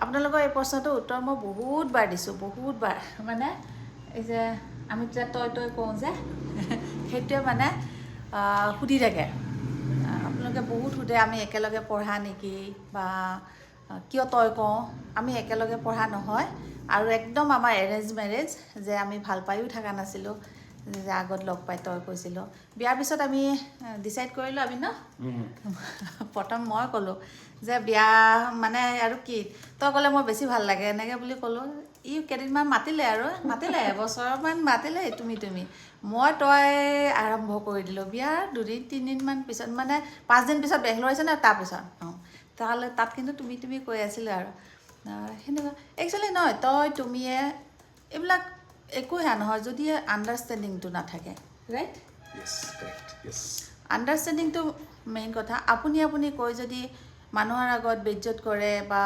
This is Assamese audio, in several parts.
আপোনালোকৰ এই প্ৰশ্নটোৰ উত্তৰ মই বহুতবাৰ দিছোঁ, বহুতবাৰ। মানে এই যে আমি যে তই কওঁ যে সেইটোৱে মানে সুধি থাকে। আপোনালোকে বহুত সোধে আমি একেলগে পঢ়া নেকি, বা কিয় তই কওঁ। আমি একেলগে পঢ়া নহয়, আৰু একদম আমাৰ এৰেঞ্জ মেৰেজ, যে আমি ভাল পায়ো থকা নাছিলোঁ, যে আগত লগ পাই তই কৈছিলোঁ। বিয়াৰ পিছত আমি ডিচাইড কৰিলোঁ আমি ন, প্ৰথম মই ক'লোঁ যে বিয়া মানে আৰু কি, তই ক'লে মোৰ বেছি ভাল লাগে এনেকৈ বুলি ক'লোঁ। ই কেইদিনমান মাতিলে এবছৰমান মাতিলে তুমি মই তই আৰম্ভ কৰি দিলোঁ। বিয়াৰ 2-3 দিনমান পিছত, মানে 5 দিন পিছত বেংগলৰ আহিছে ন, তাৰপিছত তাহ'লে তাত কিন্তু তুমি কৈ আছিলোঁ আৰু সেনেকুৱা। একচুৱেলি নহয়, তই তুমিয়ে এইবিলাক একো সেয়া নহয় যদি আণ্ডাৰষ্টেণ্ডিংটো নাথাকে, ৰাইট? আণ্ডাৰষ্টেণ্ডিংটো মেইন কথা। আপুনি কৈ যদি মানুহৰ আগত বেইজ্জত কৰে বা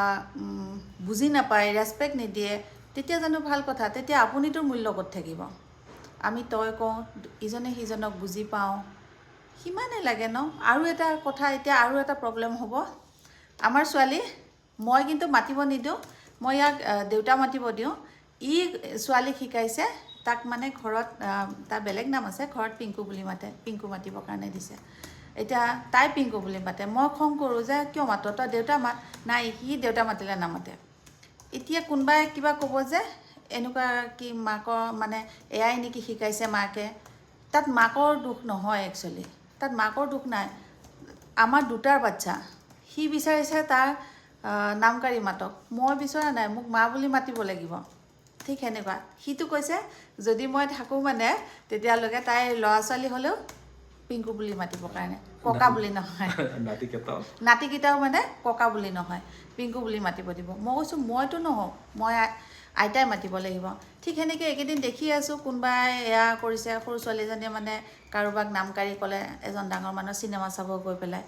বুজি নাপায়, ৰেচপেক্ট নিদিয়ে, তেতিয়া জানো ভাল কথা? তেতিয়া আপুনিতো মূল্য ক'ত থাকিব? আমি তই কওঁ, ইজনে সিজনক বুজি পাওঁ, সিমানেই লাগে ন। আৰু এটা কথা, এতিয়া আৰু এটা প্ৰব্লেম হ'ব। আমাৰ ছোৱালী, মই কিন্তু মাতিব নিদিওঁ, মই ইয়াক দেউতা মাতিব দিওঁ। ই ছোৱালীক শিকাইছে, তাক মানে ঘৰত তাৰ বেলেগ নাম আছে, ঘৰত পিংকু বুলি মাতে, পিংকু মাতিবৰ কাৰণে দিছে। এতিয়া তাই পিংকু বুলি মাতে, মই খং কৰোঁ যে কিয় মাত, তই দেউতা মাত। নাই, সি দেউতা মাতিলে নামাতে। এতিয়া কোনোবাই কিবা ক'ব যে এনেকুৱা কি মাকৰ মানে এয়াই নেকি শিকাইছে মাকে। তাত মাকৰ দোষ নহয়, একচুৱেলি তাত মাকৰ দোষ নাই। আমাৰ দুটাৰ বাচ্চা, সি বিচাৰিছে তাৰ নাম কাঢ়ি মাতক, মই বিচৰা নাই মোক মা বুলি মাতিব লাগিব। ঠিক সেনেকুৱা, সিটো কৈছে যদি মই থাকোঁ মানে তেতিয়ালৈকে তাইৰ ল'ৰা ছোৱালী হ'লেও পিংকু বুলি মাতিবৰ কাৰণে, ককা বুলি নহয়। নাতিকেইটাও মানে ককা বুলি নহয়, পিংকু বুলি মাতিব দিব। মই কৈছোঁ মইতো নহওঁ, মই আইতাই মাতিব লাগিব। ঠিক সেনেকৈ এইকেইদিন দেখি আছোঁ কোনোবাই এয়া কৰিছে, সৰু ছোৱালীজনীয়ে মানে কাৰোবাক নাম কাঢ়ি ক'লে, এজন ডাঙৰ মানুহৰ চিনেমা চাব গৈ পেলাই।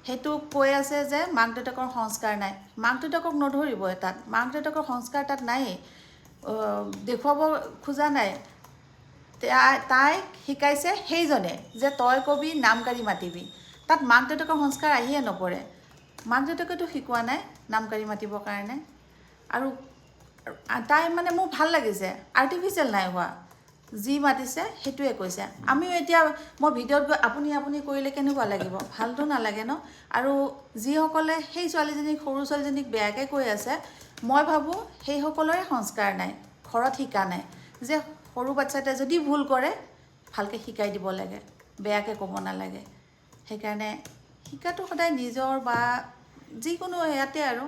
সেইটো কৈ আছে যে মাক দেউতাকৰ সংস্কাৰ নাই। মাক দেউতাকক নধৰিব, তাত মাক দেউতাকৰ সংস্কাৰ তাত নায়েই, দেখুৱাব খোজা নাই। তাইক শিকাইছে সেইজনে যে তই কবি, নাম কাঢ়ি মাতিবি। তাত মাক দেউতাকৰ সংস্কাৰ আহিয়ে নপৰে। মাক দেউতাকেতো শিকোৱা নাই নাম কাঢ়ি মাতিবৰ কাৰণে। আৰু তাই মানে মোৰ ভাল লাগিছে, আৰ্টিফিচিয়েল নাই হোৱা, যি মাতিছে সেইটোৱে কৈছে। আমিও এতিয়া মই ভিডিঅ'ত গৈ আপুনি কৰিলে কেনেকুৱা লাগিব? ভালতো নালাগে ন। আৰু যিসকলে সেই ছোৱালীজনীক, সৰু ছোৱালীজনীক বেয়াকৈ কৈ আছে, মই ভাবোঁ সেইসকলৰে সংস্কাৰ নাই, ঘৰত শিকা নাই। যে সৰু বাচ্ছাতে যদি ভুল কৰে ভালকৈ শিকাই দিব লাগে, বেয়াকৈ ক'ব নালাগে। সেইকাৰণে শিকাটো সদায় নিজৰ বা যিকোনো ইয়াতে আৰু